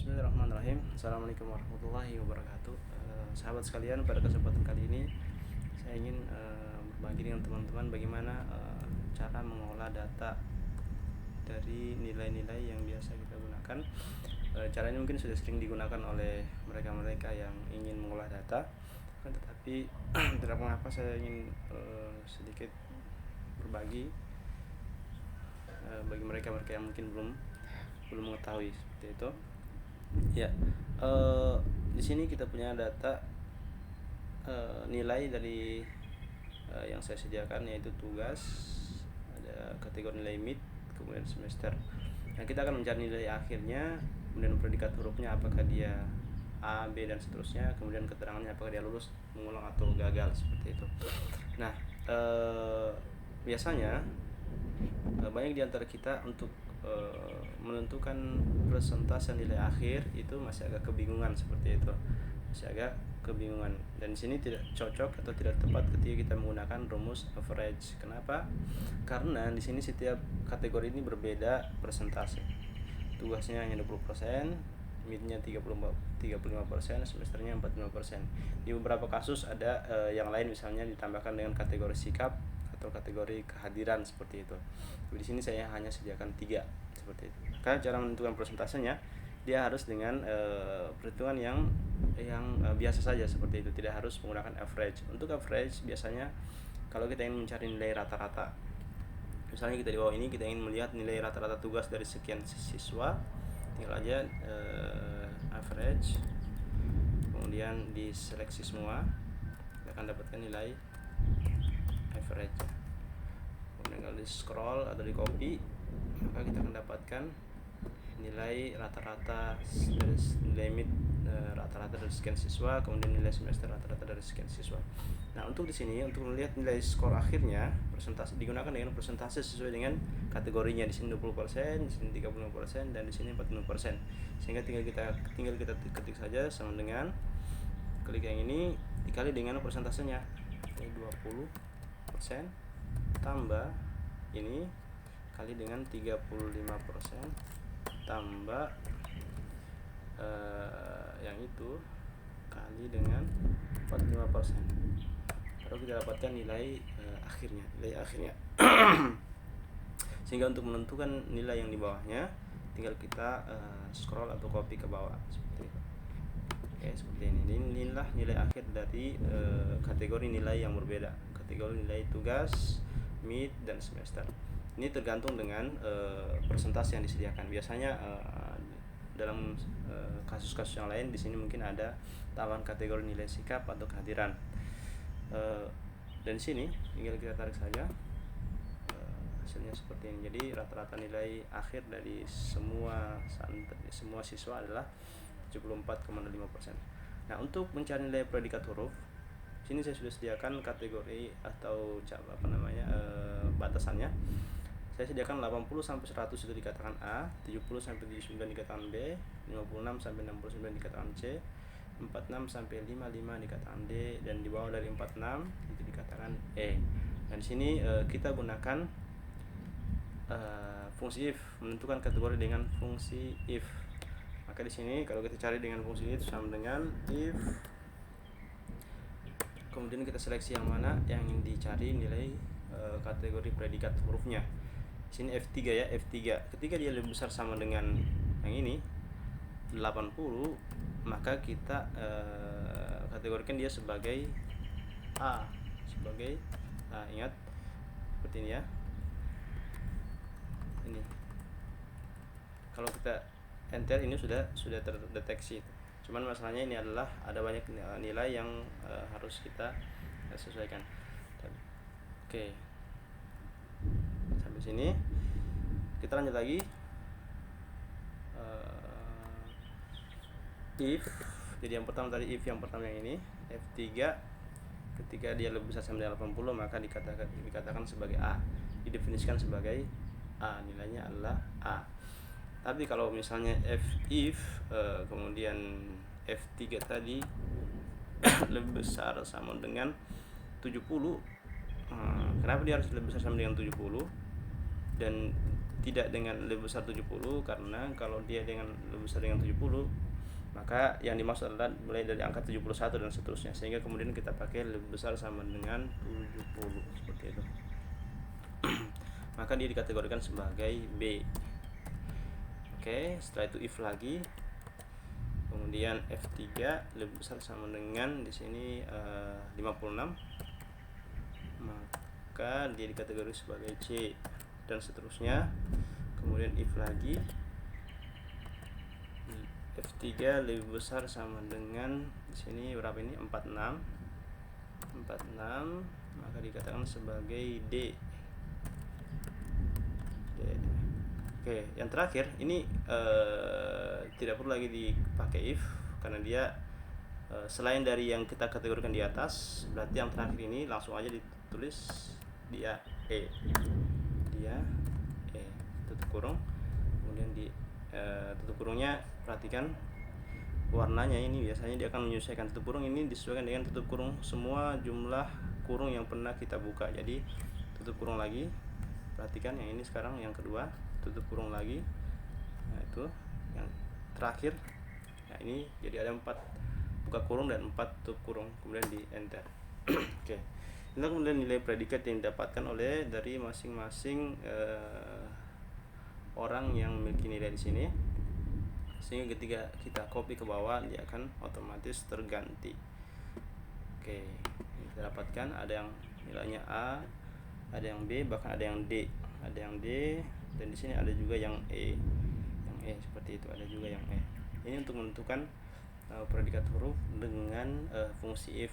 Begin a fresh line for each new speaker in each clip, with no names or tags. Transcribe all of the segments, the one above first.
Bismillahirrahmanirrahim. Assalamualaikum warahmatullahi wabarakatuh. Sahabat sekalian, pada kesempatan kali ini saya ingin berbagi dengan teman-teman bagaimana cara mengolah data dari nilai-nilai yang biasa kita gunakan. Caranya mungkin sudah sering digunakan oleh mereka-mereka yang ingin mengolah data, tetapi tidak mengapa saya ingin sedikit berbagi bagi mereka-mereka yang mungkin belum mengetahui seperti itu. Ya, di sini kita punya data nilai dari yang saya sediakan, yaitu tugas, ada kategori nilai mid, kemudian semester. Nah, kita akan mencari nilai akhirnya, kemudian predikat hurufnya apakah dia A, B dan seterusnya, kemudian keterangannya apakah dia lulus, mengulang atau gagal, seperti itu. Nah, biasanya banyak di antara kita untuk menentukan persentase nilai akhir itu masih agak kebingungan seperti itu, dan di sini tidak cocok atau tidak tepat ketika kita menggunakan rumus average. Kenapa? Karena di sini setiap kategori ini berbeda persentase. Tugasnya hanya 20%, midnya 35%, semesternya 45%. Di beberapa kasus ada yang lain, misalnya ditambahkan dengan kategori sikap atau kategori kehadiran, seperti itu. Di sini saya hanya sediakan 3 seperti itu. Karena cara menentukan persentasenya dia harus dengan perhitungan yang biasa saja seperti itu, tidak harus menggunakan average. Untuk average biasanya kalau kita ingin mencari nilai rata-rata, misalnya kita di bawah ini kita ingin melihat nilai rata-rata tugas dari sekian siswa, tinggal aja average, kemudian diseleksi semua, kita akan dapatkan nilai average. Kemudian kalau di scroll atau di copy, maka kita akan dapatkan nilai rata-rata dari nilai mid, rata-rata dari sekian siswa, kemudian nilai semester rata-rata dari sekian siswa. Nah, untuk di sini untuk melihat nilai skor akhirnya, persentase digunakan dengan persentase sesuai dengan kategorinya. Di sini 20%, di sini 35%, dan di sini 40%. Sehingga tinggal kita ketik saja sama dengan klik yang ini dikali dengan persentasenya. Ini 20% tambah ini kali dengan 35% tambah yang itu kali dengan 45%. Baru kita dapatkan nilai akhirnya. Sehingga untuk menentukan nilai yang di bawahnya tinggal kita scroll atau copy ke bawah seperti itu. Oke, seperti ini. Inilah nilai akhir dari kategori nilai yang berbeda. Kategori nilai tugas, mid, dan semester. Ini tergantung dengan persentase yang disediakan. Biasanya dalam kasus-kasus yang lain di sini mungkin ada tambahan kategori nilai sikap atau kehadiran. Dan di sini tinggal kita tarik saja hasilnya seperti ini. Jadi rata-rata nilai akhir dari semua siswa adalah 74,5%. Nah, untuk mencari nilai predikat huruf, sini saya sudah sediakan kategori atau batasannya. Saya sediakan 80 sampai 100 itu dikatakan A, 70 sampai 79 dikatakan B, 56 sampai 69 dikatakan C, 46 sampai 55 dikatakan D, dan di bawah dari 46 itu dikatakan E. Dan di sini kita gunakan fungsi if, menentukan kategori dengan fungsi if. Maka di sini kalau kita cari dengan fungsi if sama dengan if, kemudian kita seleksi yang mana yang ingin dicari nilai kategori predikat hurufnya. Di sini F3 ya, F3. Ketika dia lebih besar sama dengan yang ini 80, maka kita kategorikan dia sebagai A, ingat seperti ini ya. Ini kalau kita enter ini sudah terdeteksi. Cuman masalahnya ini adalah ada banyak nilai yang harus kita sesuaikan. Oke, sampai sini kita lanjut lagi. If, jadi yang pertama tadi, if yang pertama yang ini F3, ketika dia lebih besar sama dengan 80 maka dikatakan sebagai A, didefinisikan sebagai A, nilainya adalah A. Tapi kalau misalnya if kemudian F3 tadi lebih besar sama dengan 70, kenapa dia harus lebih besar sama dengan 70? Dan tidak dengan lebih besar 70, karena kalau dia dengan lebih besar dengan 70, maka yang dimaksud adalah mulai dari angka 71 dan seterusnya, sehingga kemudian kita pakai lebih besar sama dengan 70 seperti itu. Maka dia dikategorikan sebagai B. Oke, setelah itu if lagi, kemudian F3 lebih besar sama dengan di sini 56, maka dia dikategorikan sebagai C, dan seterusnya. Kemudian if lagi, F3 lebih besar sama dengan di sini berapa ini, 46, maka dikatakan sebagai D. Oke, yang terakhir ini tidak perlu lagi dipakai if, karena dia selain dari yang kita kategorikan di atas, berarti yang terakhir ini langsung aja ditulis dia E, tutup kurung, kemudian di tutup kurungnya perhatikan warnanya, ini biasanya dia akan menyesuaikan. Tutup kurung ini disesuaikan dengan tutup kurung semua jumlah kurung yang pernah kita buka. Jadi tutup kurung lagi, perhatikan yang ini sekarang yang kedua, tutup kurung lagi, nah itu yang terakhir. Nah ini jadi ada 4 buka kurung dan 4 tutup kurung, kemudian di enter. Oke, ini kemudian nilai predikat yang didapatkan oleh dari masing-masing orang yang memiliki nilai di sini, sehingga ketika kita copy ke bawah dia akan otomatis terganti. Oke, kita dapatkan ada yang nilainya A, ada yang B, bahkan ada yang D, dan di sini ada juga yang E, seperti itu, ada juga yang E. Ini untuk menentukan predikat huruf dengan fungsi if,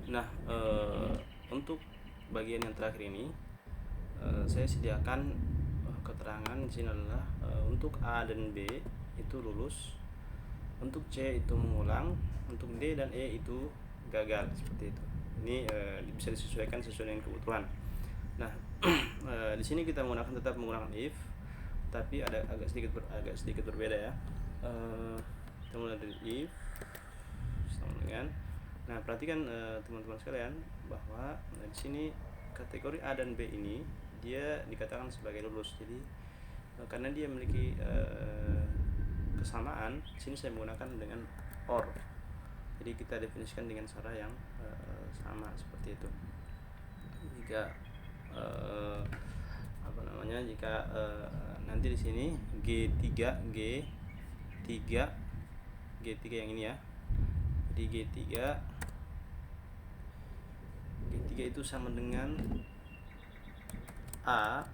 Nah, untuk bagian yang terakhir ini saya sediakan keterangan di sini adalah untuk A dan B itu lulus, untuk C itu mengulang, untuk D dan E itu gagal, seperti itu. Ini bisa disesuaikan sesuai dengan kebutuhan. Nah, di sini kita tetap menggunakan if, tapi ada agak sedikit berbeda ya. Kita mulai dari if sama dengan. Nah, perhatikan teman-teman sekalian bahwa di sini kategori A dan B ini dia dikatakan sebagai lulus. Jadi karena dia memiliki kesamaan, di sini saya menggunakan dengan or. Jadi kita definisikan dengan cara yang sama, seperti itu. Jika jika nanti di sini G3 yang ini ya. Jadi G3 itu sama dengan A.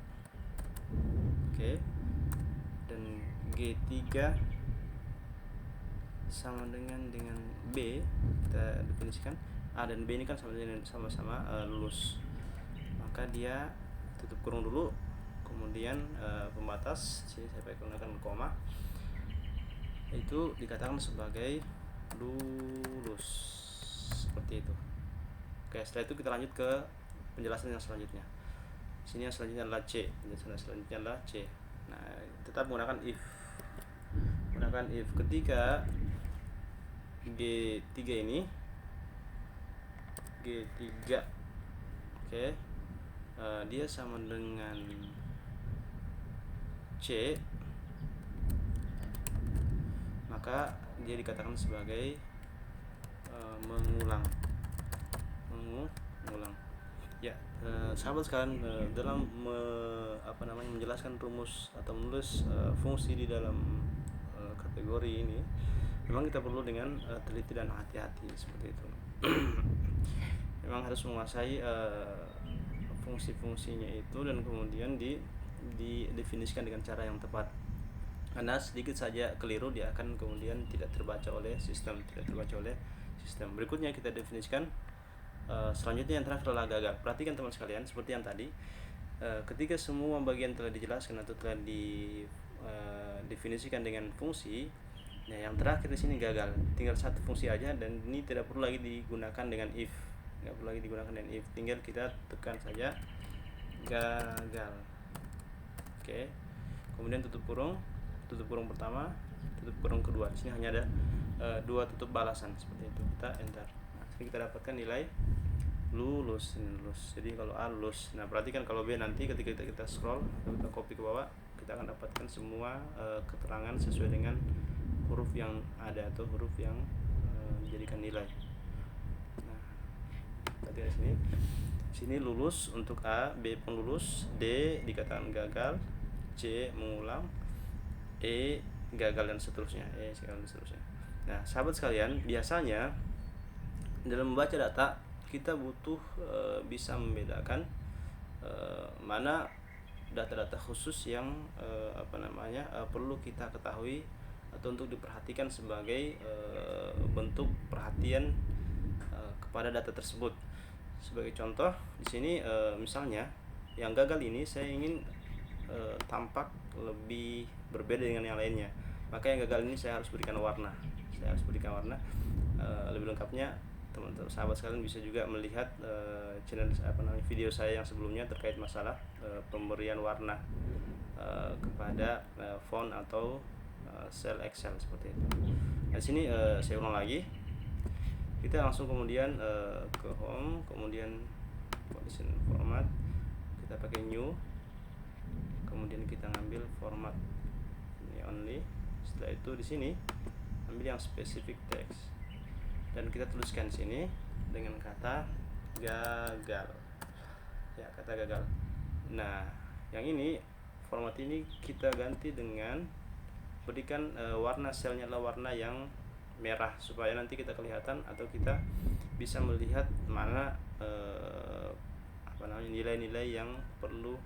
Oke. Dan G3 sama dengan B. Kita definisikan A dan B ini kan sama-sama lulus. Maka dia tutup kurung dulu, kemudian pembatas, sini saya pakai menggunakan koma, itu dikatakan sebagai lulus, seperti itu. Oke, setelah itu kita lanjut ke penjelasan yang selanjutnya. Sini yang selanjutnya adalah C, Nah, tetap menggunakan if. Ketika G3 ini oke, dia sama dengan C, maka dia dikatakan sebagai mengulang. Ya, sahabat sekalian, dalam menjelaskan rumus atau menulis fungsi di dalam kategori ini, memang kita perlu dengan teliti dan hati-hati, seperti itu. Memang harus menguasai fungsi-fungsinya itu, dan kemudian didefinisikan dengan cara yang tepat. Karena sedikit saja keliru, dia akan kemudian tidak terbaca oleh sistem. Berikutnya kita definisikan selanjutnya yang terakhir adalah gagal. Perhatikan teman sekalian, seperti yang tadi, ketika semua bagian telah dijelaskan atau telah didefinisikan dengan fungsi, nah yang terakhir di sini gagal, tinggal satu fungsi aja, dan ini tidak perlu lagi digunakan dengan if, tinggal kita tekan saja gagal. Oke. Kemudian tutup kurung pertama, tutup kurung kedua. Di sini hanya ada 2 tutup balasan, seperti itu. Kita enter. Nah, sini kita dapatkan nilai lulus, ini lulus. Jadi kalau A lulus. Nah, perhatikan kalau B nanti ketika kita scroll atau kita copy ke bawah, kita akan dapatkan semua keterangan sesuai dengan huruf yang ada atau huruf yang dijadikan nilai. Nah, tadi di sini lulus untuk A, B pun lulus, D dikatakan gagal, C mengulang, E gagal dan seterusnya, Nah, sahabat sekalian, biasanya dalam membaca data kita butuh bisa membedakan mana data-data khusus yang perlu kita ketahui atau untuk diperhatikan sebagai bentuk perhatian kepada data tersebut. Sebagai contoh di sini misalnya yang gagal ini saya ingin tampak lebih berbeda dengan yang lainnya, maka yang gagal ini saya harus berikan warna. Lebih lengkapnya teman-teman sahabat sekalian bisa juga melihat channel video saya yang sebelumnya terkait masalah pemberian warna kepada font atau sel Excel seperti itu. Nah, di sini saya ulang lagi. Kita langsung kemudian ke home, kemudian position format, kita pakai new, kemudian kita ngambil format ini only. Setelah itu di sini ambil yang specific text dan kita tuliskan sini dengan kata gagal, ya, kata gagal. Nah, yang ini format ini kita ganti dengan berikan warna selnya adalah warna yang merah supaya nanti kita kelihatan atau kita bisa melihat mana nilai-nilai yang perlu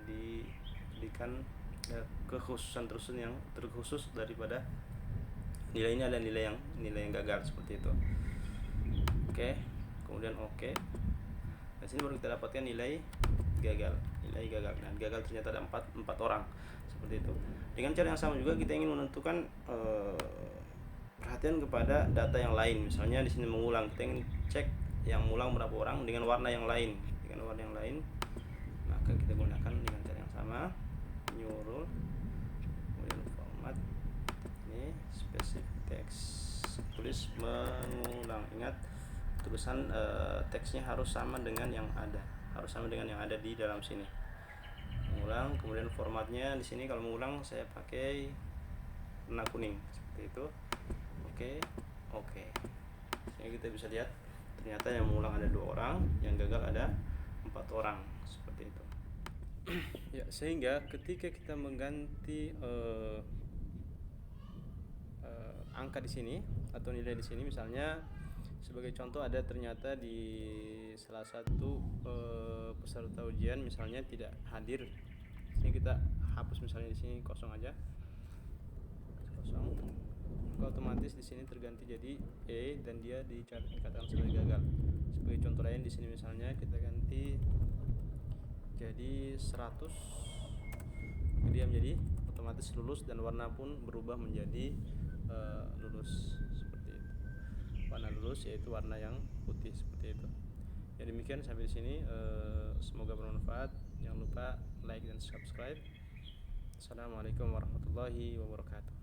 diberikan kekhususan yang terkhusus daripada nilai ini, ada nilai yang gagal seperti itu. Oke, kemudian oke. Nah, sini baru kita dapatkan nilai gagal. Nah, gagal ternyata ada 4 orang seperti itu. Dengan cara yang sama juga kita ingin menentukan perhatian kepada data yang lain. Misalnya di sini mengulang, kita ingin cek yang mengulang berapa orang dengan warna yang lain. Maka kita gunakan dengan cara yang sama, new rule, kemudian format ini specific text, tulis mengulang. Ingat, tulisan teksnya harus sama dengan yang ada di dalam sini. Mengulang, kemudian formatnya di sini kalau mengulang saya pakai warna kuning seperti itu. Oke. Sehingga kita bisa lihat ternyata yang mengulang ada 2 orang, yang gagal ada 4 orang seperti itu. Ya, sehingga ketika kita mengganti angka di sini atau nilai di sini, misalnya sebagai contoh ada ternyata di salah satu peserta ujian misalnya tidak hadir. Ini kita hapus, misalnya di sini kosong aja, otomatis di sini terganti jadi E dan dia dikatakan sebagai gagal. Sebagai contoh lain di sini misalnya kita ganti jadi 100, dia menjadi otomatis lulus dan warna pun berubah menjadi lulus seperti itu. Warna lulus yaitu warna yang putih seperti itu. Ya, demikian sampai di sini. Semoga bermanfaat. Jangan lupa like dan subscribe. Assalamualaikum warahmatullahi wabarakatuh.